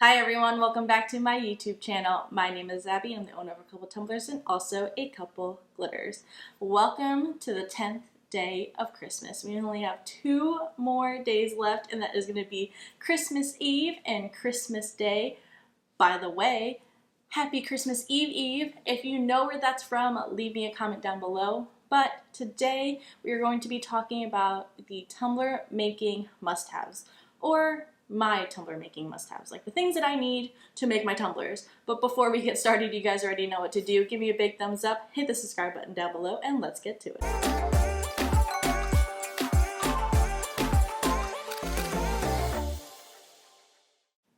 Hi everyone, welcome back to my YouTube channel. My name is Abby. I'm the owner of a couple tumblers and also a couple glitters. Welcome to the 10th day of Christmas. We only have 2 more days left, and that is going to be Christmas Eve and Christmas Day. By the way, happy Christmas Eve. If you know where that's from, leave me a comment down below. But today we are going to be talking about the tumbler making must-haves, or my tumbler making must-haves, like the things that I need to make my tumblers. But before we get started, you guys already know what to do. Give me a big thumbs up, hit the subscribe button down below, and let's get to it.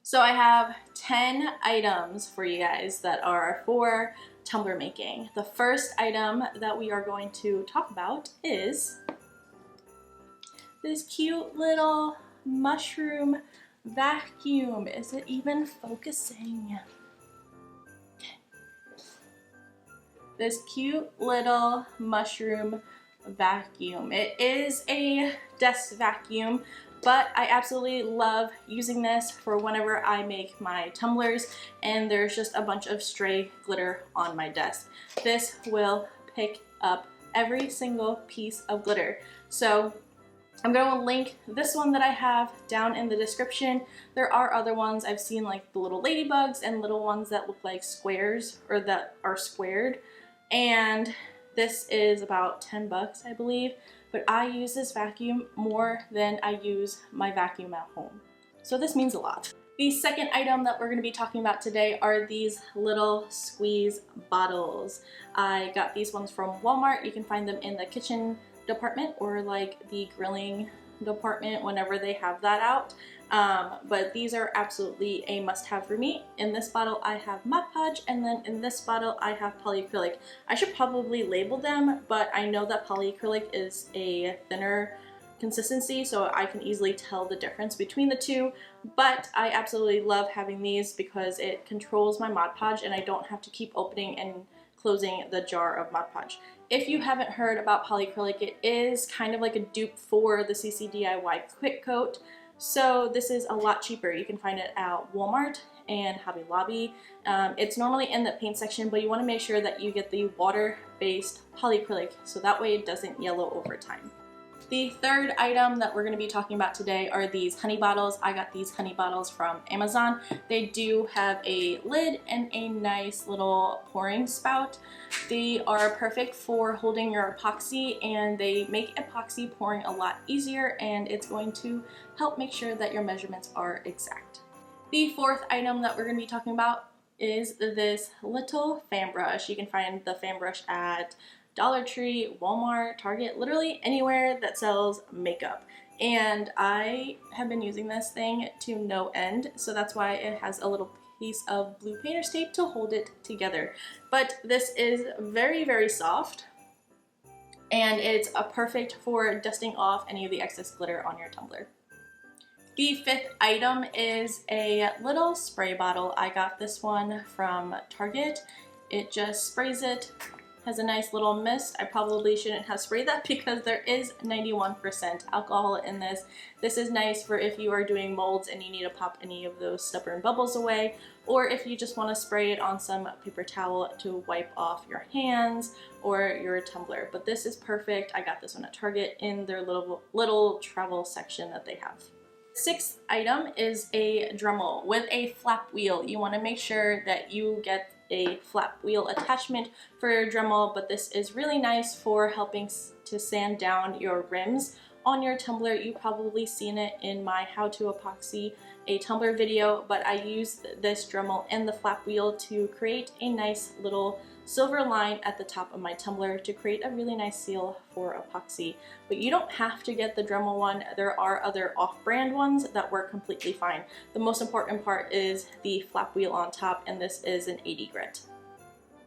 So I have 10 items for you guys that are for tumbler making. The first item that we are going to talk about is this cute little mushroom vacuum. Is it even focusing? This cute little mushroom vacuum. It is a desk vacuum, but I absolutely love using this for whenever I make my tumblers and there's just a bunch of stray glitter on my desk. This will pick up every single piece of glitter. So I'm going to link this one that I have down in the description. There are other ones I've seen, like the little ladybugs and little ones that look like squares, or that are squared. And this is about 10 bucks, I believe. But I use this vacuum more than I use my vacuum at home. So this means a lot. The second item that we're going to be talking about today are these little squeeze bottles. I got these ones from Walmart. You can find them in the kitchen department or like the grilling department whenever they have that out. But these are absolutely a must-have for me. In this bottle I have Podge, and then in this bottle I have polyacrylic. I should probably label them, but I know that polyacrylic is a thinner consistency, so I can easily tell the difference between the two. But I absolutely love having these because it controls my Mod Podge and I don't have to keep opening and closing the jar of Mod Podge. If you haven't heard about polyacrylic, it is kind of like a dupe for the CC DIY Quick Coat. So this is a lot cheaper. You can find it at Walmart and Hobby Lobby. It's normally in the paint section, but you want to make sure that you get the water-based polyacrylic so that way it doesn't yellow over time. The third item that we're going to be talking about today are these honey bottles. I got these honey bottles from Amazon. They do have a lid and a nice little pouring spout. They are perfect for holding your epoxy, and they make epoxy pouring a lot easier, and it's going to help make sure that your measurements are exact. The fourth item that we're going to be talking about is this little fan brush. You can find the fan brush at Dollar Tree, Walmart, Target, literally anywhere that sells makeup. And I have been using this thing to no end, so that's why it has a little piece of blue painter's tape to hold it together. But this is very, very soft, and it's perfect for dusting off any of the excess glitter on your tumbler. The fifth item is a little spray bottle. I got this one from Target. It just sprays it. Has a nice little mist. I probably shouldn't have sprayed that because there is 91% alcohol in this. This is nice for if you are doing molds and you need to pop any of those stubborn bubbles away, or if you just want to spray it on some paper towel to wipe off your hands or your tumbler. But this is perfect. I got this one at Target in their little travel section that they have. Sixth item is a Dremel with a flap wheel. You want to make sure that you get a flap wheel attachment for your Dremel, but this is really nice for helping to sand down your rims on your tumbler. You've probably seen it in my how to epoxy a tumbler video, but I used this Dremel and the flap wheel to create a nice little silver line at the top of my tumbler to create a really nice seal for epoxy. But you don't have to get the Dremel one. There are other off-brand ones that work completely fine. The most important part is the flap wheel on top, and this is an 80 grit.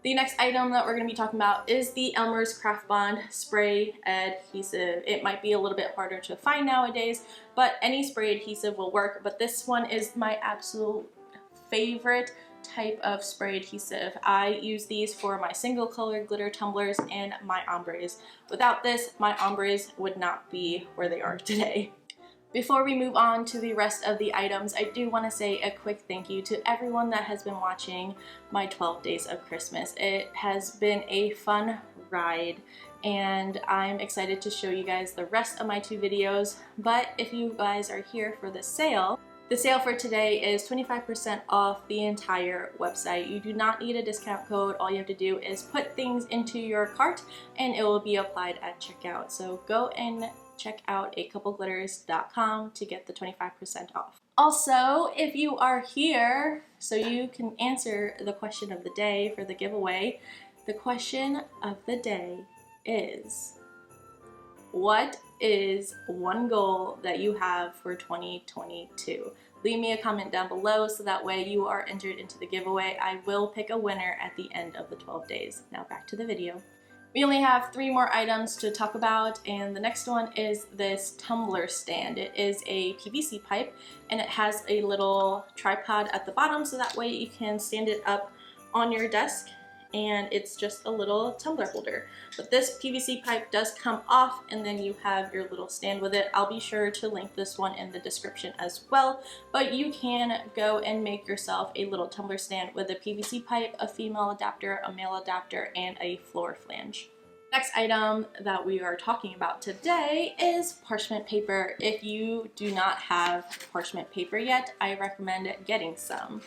The next item that we're going to be talking about is the Elmer's Craft Bond Spray Adhesive. It might be a little bit harder to find nowadays, but any spray adhesive will work. But this one is my absolute favorite type of spray adhesive. I use these for my single color glitter tumblers and my ombres. Without this, my ombres would not be where they are today. Before we move on to the rest of the items, I do want to say a quick thank you to everyone that has been watching my 12 Days of Christmas. It has been a fun ride, and I'm excited to show you guys the rest of my 2 videos. But if you guys are here for the sale for today is 25% off the entire website. You do not need a discount code. All you have to do is put things into your cart and it will be applied at checkout. So go and check out acouple-glitters.com to get the 25% off. Also, if you are here so you can answer the question of the day for the giveaway, the question of the day is, what is one goal that you have for 2022? Leave me a comment down below so that way you are entered into the giveaway. I will pick a winner at the end of the 12 days. Now back to the video. We only have 3 more items to talk about, and the next one is this Tumbler Stand. It is a PVC pipe and it has a little tripod at the bottom so that way you can stand it up on your desk, and it's just a little tumbler holder. But this PVC pipe does come off and then you have your little stand with it. I'll be sure to link this one in the description as well, but you can go and make yourself a little tumbler stand with a PVC pipe, a female adapter, a male adapter, and a floor flange. Next item that we are talking about today is parchment paper. If you do not have parchment paper yet, I recommend getting some.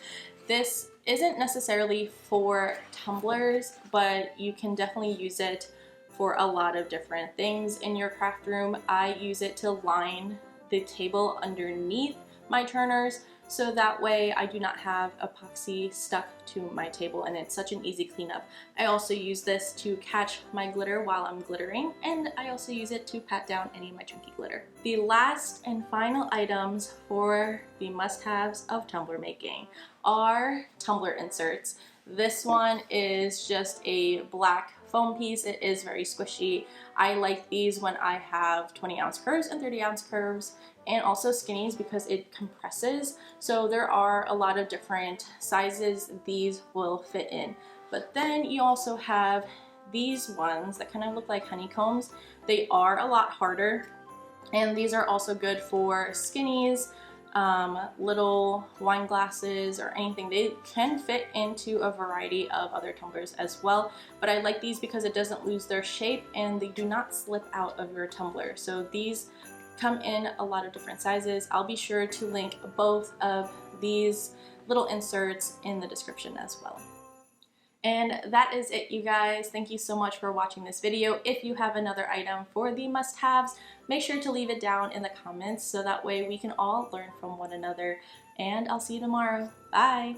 This isn't necessarily for tumblers, but you can definitely use it for a lot of different things in your craft room. I use it to line the table underneath my turners, so that way I do not have epoxy stuck to my table and it's such an easy cleanup. I also use this to catch my glitter while I'm glittering, and I also use it to pat down any of my chunky glitter. The last and final items for the must-haves of tumbler making are tumbler inserts. This one is just a black foam piece. It is very squishy. I like these when I have 20-ounce curves and 30-ounce curves, and also skinnies because it compresses. So there are a lot of different sizes these will fit in. But then you also have these ones that kind of look like honeycombs. They are a lot harder, and these are also good for skinnies, little wine glasses, or anything. They can fit into a variety of other tumblers as well, but I like these because it doesn't lose their shape and they do not slip out of your tumbler. So these come in a lot of different sizes. I'll be sure to link both of these little inserts in the description as well. And that is it, you guys. Thank you so much for watching this video. If you have another item for the must-haves, make sure to leave it down in the comments so that way we can all learn from one another. And I'll see you tomorrow. Bye!